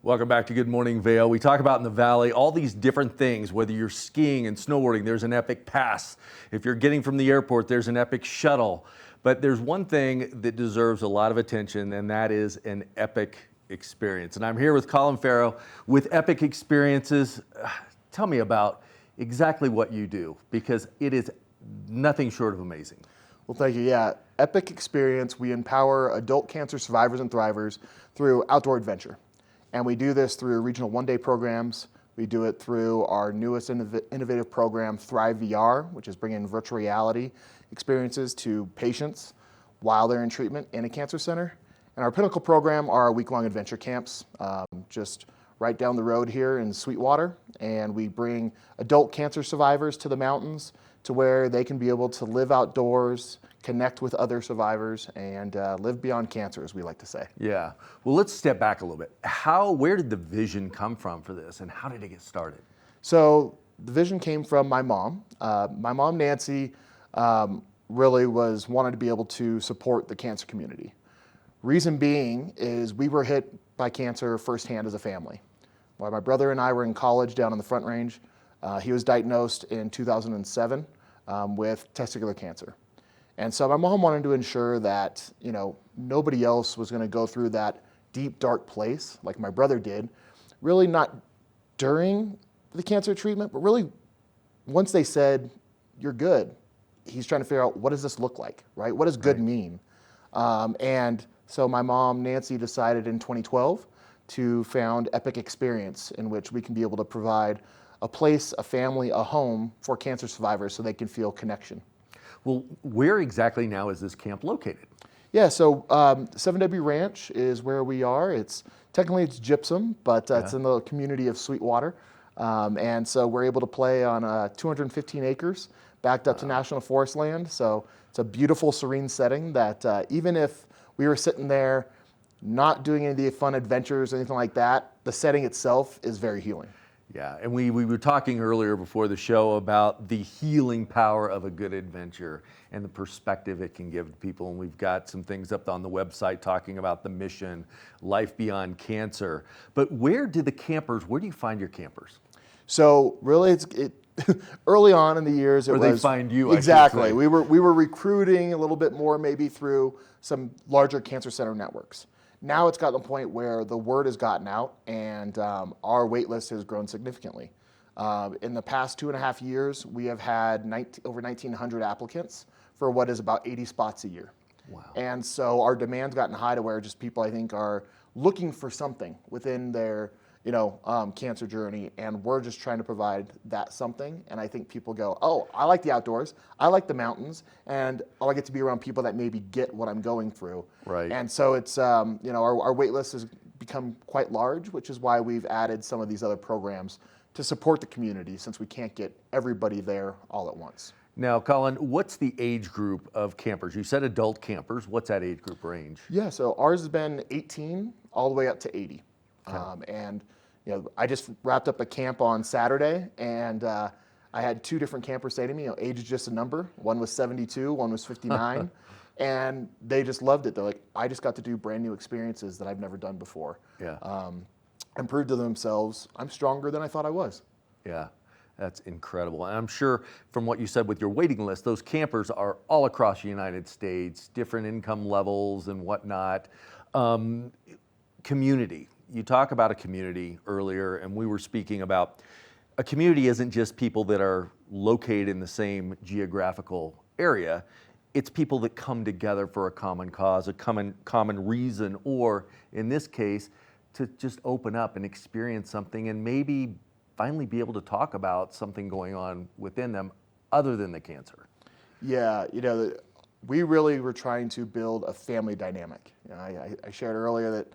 Welcome back to Good Morning Vail. We talk about in the Valley all these different things, whether you're skiing and snowboarding, there's an epic pass. If you're getting from the airport, there's an epic shuttle. But there's one thing that deserves a lot of attention, and that is an epic experience. And I'm here with Colin Ferro with Epic Experiences. Tell me about exactly what you do, because it is nothing short of amazing. Well, thank you. Yeah, Epic Experience, we empower adult cancer survivors and thrivers through outdoor adventure. And we do this through regional one-day programs. We do it through our newest innovative program, Thrive VR, which is bringing virtual reality experiences to patients while they're in treatment in a cancer center. And our pinnacle program are our week-long adventure camps, just right down the road here in Sweetwater. And we bring adult cancer survivors to the mountains to where they can be able to live outdoors, connect with other survivors, and live beyond cancer, as we like to say. Yeah. Well, let's step back a little bit. Where did the vision come from for this, and how did it get started? So the vision came from my mom. My mom, Nancy, really wanted to be able to support the cancer community. Reason being is we were hit by cancer firsthand as a family. While my brother and I were in college down in the Front Range, he was diagnosed in 2007 with testicular cancer. And so my mom wanted to ensure that, nobody else was going to go through that deep, dark place like my brother did, really not during the cancer treatment, but really once they said, you're good, he's trying to figure out, what does this look like, right? What does good mean? And so my mom, Nancy, decided in 2012 to found Epic Experience, in which we can be able to provide a place, a family, a home for cancer survivors so they can feel connection. Well, where exactly now is this camp located? Yeah, so 7W Ranch is where we are. Technically it's gypsum, but it's in the community of Sweetwater. And so we're able to play on 215 acres, backed up to National Forest land. So it's a beautiful, serene setting that even if we were sitting there not doing any of the fun adventures or anything like that, the setting itself is very healing. Yeah, and we were talking earlier before the show about the healing power of a good adventure and the perspective it can give to people. And we've got some things up on the website talking about the mission, life beyond cancer. But where do you find your campers? So really, early on in the years, they find you. Exactly. We were recruiting a little bit more, maybe through some larger cancer center networks. Now it's gotten to the point where the word has gotten out, and our wait list has grown significantly. In the past 2.5 years, we have had over 1,900 applicants for what is about 80 spots a year. Wow. And so our demand's gotten high to where just people, I think, are looking for something within their cancer journey, and we're just trying to provide that something. And I think people go, oh, I like the outdoors, I like the mountains, and I get to be around people that maybe get what I'm going through. Right. And so it's, our wait list has become quite large, which is why we've added some of these other programs to support the community, since we can't get everybody there all at once. Now, Colin, what's the age group of campers? You said adult campers. What's that age group range? Yeah, so ours has been 18 all the way up to 80. Okay. I just wrapped up a camp on Saturday, and I had two different campers say to me, age is just a number. One was 72, one was 59, and they just loved it. They're like, I just got to do brand new experiences that I've never done before. Yeah. And prove to themselves, I'm stronger than I thought I was. Yeah, that's incredible. And I'm sure from what you said with your waiting list, those campers are all across the United States, different income levels and whatnot. Community. You talk about a community earlier, and we were speaking about a community isn't just people that are located in the same geographical area. It's people that come together for a common cause, a common reason, or in this case, to just open up and experience something and maybe finally be able to talk about something going on within them other than the cancer. Yeah, we really were trying to build a family dynamic. I shared earlier that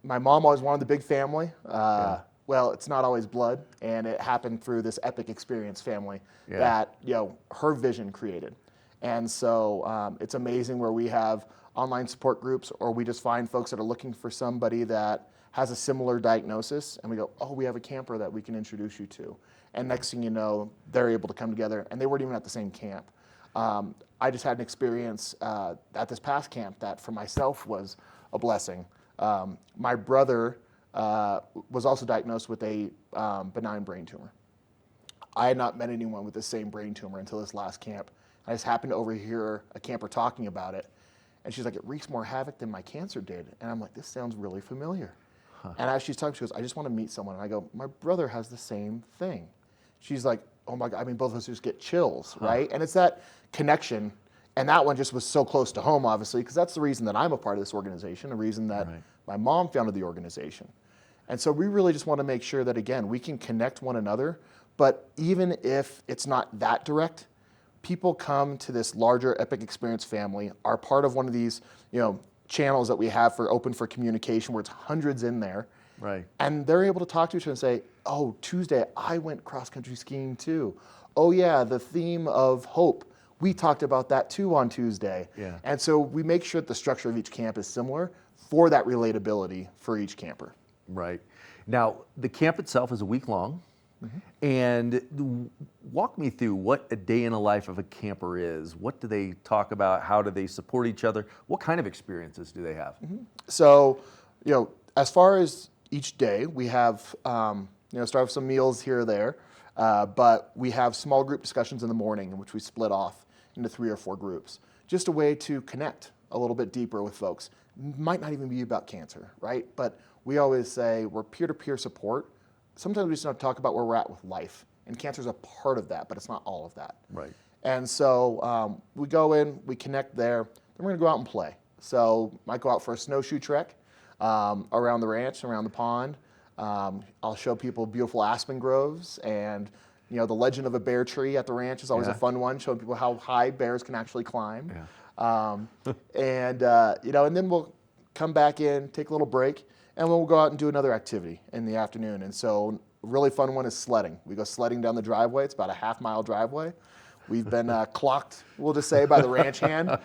my mom always wanted the big family. Well, it's not always blood, and it happened through this Epic Experience family that her vision created. And so it's amazing where we have online support groups, or we just find folks that are looking for somebody that has a similar diagnosis, and we go, oh, we have a camper that we can introduce you to. And next thing you know, they're able to come together, and they weren't even at the same camp. I just had an experience at this past camp that for myself was a blessing. My brother was also diagnosed with a benign brain tumor. I had not met anyone with the same brain tumor until this last camp. I just happened to overhear a camper talking about it. And she's like, it wreaks more havoc than my cancer did. And I'm like, this sounds really familiar. And as she's talking, she goes, I just want to meet someone. And I go, my brother has the same thing. She's like, oh my God, I mean, both of us just get chills, right? And it's that connection. And that one just was so close to home, obviously, because that's the reason that I'm a part of this organization, the reason that my mom founded the organization. And so we really just want to make sure that, again, we can connect one another. But even if it's not that direct, people come to this larger Epic Experience family, are part of one of these, channels that we have for open for communication where it's hundreds in there. Right. And they're able to talk to each other and say, oh, Tuesday, I went cross-country skiing too. Oh yeah, the theme of hope. We talked about that too on Tuesday. Yeah. And so we make sure that the structure of each camp is similar for that relatability for each camper. Right. Now, the camp itself is a week long. And walk me through what a day in the life of a camper is. What do they talk about? How do they support each other? What kind of experiences do they have? So, as far as each day, we have, start with some meals here or there, but we have small group discussions in the morning in which we split off into 3 or 4 groups. Just a way to connect a little bit deeper with folks. Might not even be about cancer, right? But we always say we're peer-to-peer support. Sometimes we just don't talk about where we're at with life, and cancer is a part of that, but it's not all of that. Right. And so we go in, we connect there, then we're gonna go out and play. So might go out for a snowshoe trek around the ranch, around the pond. I'll show people beautiful aspen groves, and the legend of a bear tree at the ranch is always a fun one, showing people how high bears can actually climb. Yeah. And then we'll come back in, take a little break, and we'll go out and do another activity in the afternoon. And so a really fun one is sledding. We go sledding down the driveway. It's about a half-mile driveway. We've been clocked, we'll just say, by the ranch hand,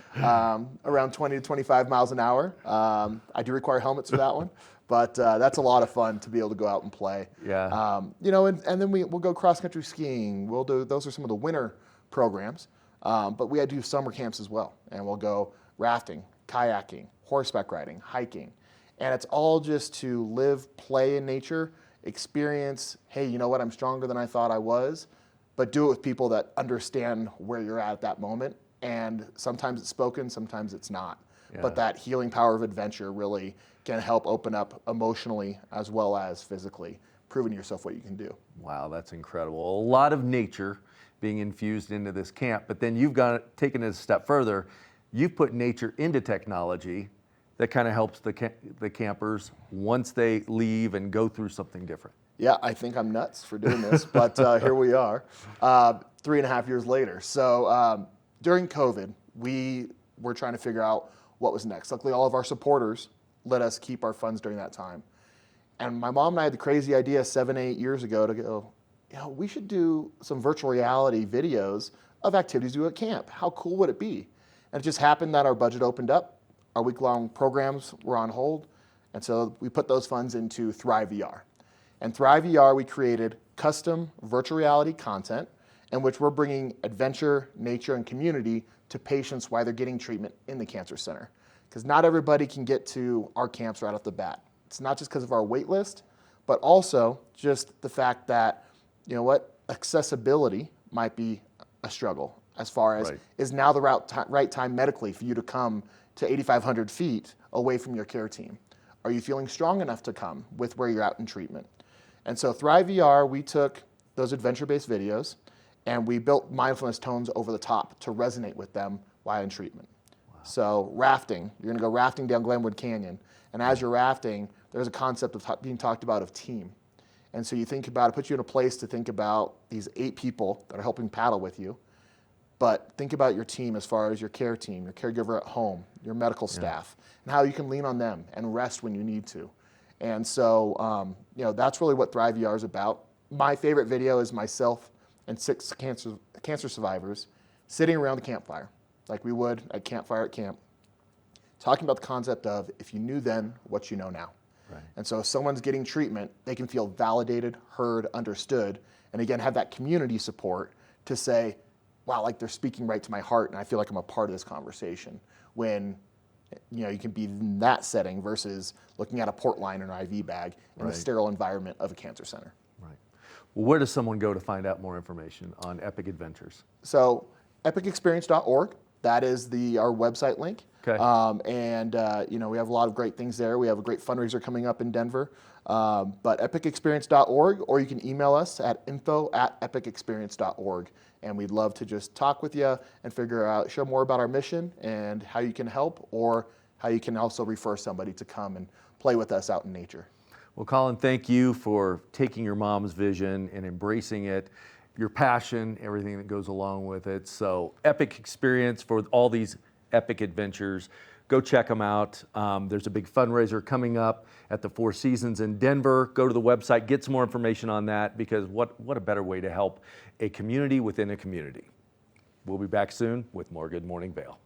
around 20 to 25 miles an hour. I do require helmets for that one, but that's a lot of fun to be able to go out and play. Yeah. And then we'll go cross-country skiing. Those are some of the winter programs, but we do summer camps as well. And we'll go rafting, kayaking, horseback riding, hiking. And it's all just to live, play in nature, experience, hey, you know what, I'm stronger than I thought I was, but do it with people that understand where you're at that moment. And sometimes it's spoken, sometimes it's not. Yeah. But that healing power of adventure really can help open up emotionally as well as physically, proving to yourself what you can do. Wow, that's incredible. A lot of nature being infused into this camp, but then you've taken it a step further. You've put nature into technology that kind of helps the campers once they leave and go through something different. Yeah, I think I'm nuts for doing this, but here we are, 3.5 years later. So during COVID, we were trying to figure out what was next. Luckily, all of our supporters let us keep our funds during that time. And my mom and I had the crazy idea 7, 8 years ago to go, we should do some virtual reality videos of activities to do at camp. How cool would it be? And it just happened that our budget opened up. Our week-long programs were on hold, and so we put those funds into Thrive VR. And Thrive VR, we created custom virtual reality content in which we're bringing adventure, nature, and community to patients while they're getting treatment in the cancer center. Because not everybody can get to our camps right off the bat. It's not just because of our wait list, but also just the fact that, accessibility might be a struggle as far as is now the right time medically for you to come to 8,500 feet away from your care team? Are you feeling strong enough to come with where you're at in treatment? And so Thrive VR, we took those adventure-based videos and we built mindfulness tones over the top to resonate with them while in treatment. Wow. So rafting, you're gonna go rafting down Glenwood Canyon. And as you're rafting, there's a concept of being talked about of team. And so you think about it, puts you in a place to think about these 8 people that are helping paddle with you. But think about your team as far as your care team, your caregiver at home, your medical staff, and how you can lean on them and rest when you need to. And so, that's really what Thrive VR is about. My favorite video is myself and 6 cancer survivors sitting around the campfire, like we would at campfire at camp, talking about the concept of if you knew then what you know now. Right. And so if someone's getting treatment, they can feel validated, heard, understood, and again, have that community support to say, wow, like they're speaking right to my heart and I feel like I'm a part of this conversation. When You can be in that setting versus looking at a port line or an IV bag in the Right. sterile environment of a cancer center. Right. Well, where does someone go to find out more information on Epic Adventures? So epicexperience.org, that is our website link. Okay. We have a lot of great things there. We have a great fundraiser coming up in Denver. But epicexperience.org, or you can email us at info@epicexperience.org. And we'd love to just talk with you and share more about our mission and how you can help, or how you can also refer somebody to come and play with us out in nature. Well, Colin, thank you for taking your mom's vision and embracing it, your passion, everything that goes along with it. So Epic Experience for all these epic adventures. Go check them out. There's a big fundraiser coming up at the Four Seasons in Denver. Go to the website, get some more information on that, because what a better way to help a community within a community. We'll be back soon with more Good Morning Vail.